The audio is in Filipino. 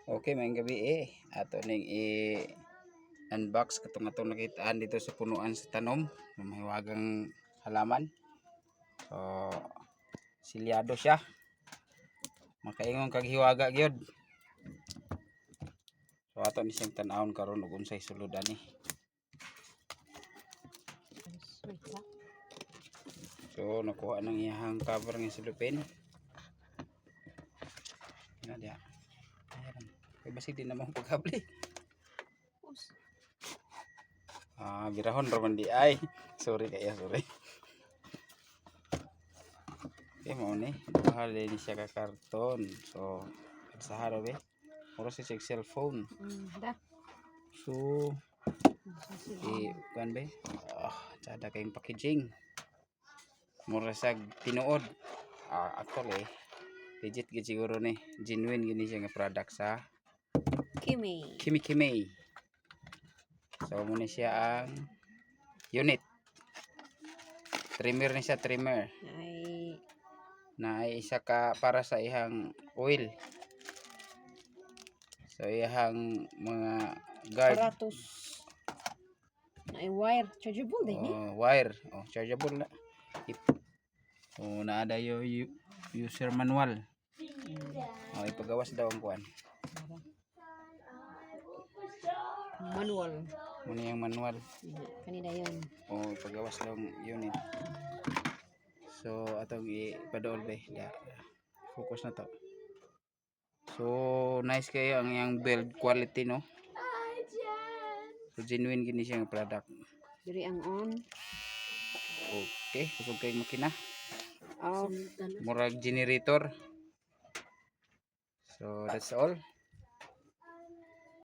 Okay, may gabi ato ning i-unbox katong nakitaan dito sa punuan sa tanom, mahiwagang halaman. So, silyado siya. Makaingon kag hiwaga gyud. So ato ni siyang tan-awon karon ug unsay sulod ani. So nakuha nang iyang cover ng silupin. Nga dia. Kay basig din namang pagkabli. Birahon raman di ay. Sorry kaya, sorry. Okay, mo ni. Bahal din siya ka karton. So, sa haro be. Oras si cellphone. So, kuan be. Sada kayong packaging. Mura sa tinuod. Actually, legit gid siguro ni. Genuine gini siya nga product sa Kimi. So, muna siya ang unit. Trimmer ni siya, trimmer. Na ay isa ka para sa ihang oil. So, ihang mga guard. Aparatos. Na wire. Chargeable din wire. Chargeable na. Naada yung user manual. Ipagawas daw ang kuan. Manual. Muna yung manual. Kanina yun. Ipagawas daw ang unit. So, atong ipadool ba? Focus na to. So, nice kayo ang yung build quality, no? So, genuine gini siya ng product. Diri ang on. Okay, kusog kayong makina. Off. Murag generator. So, that's all.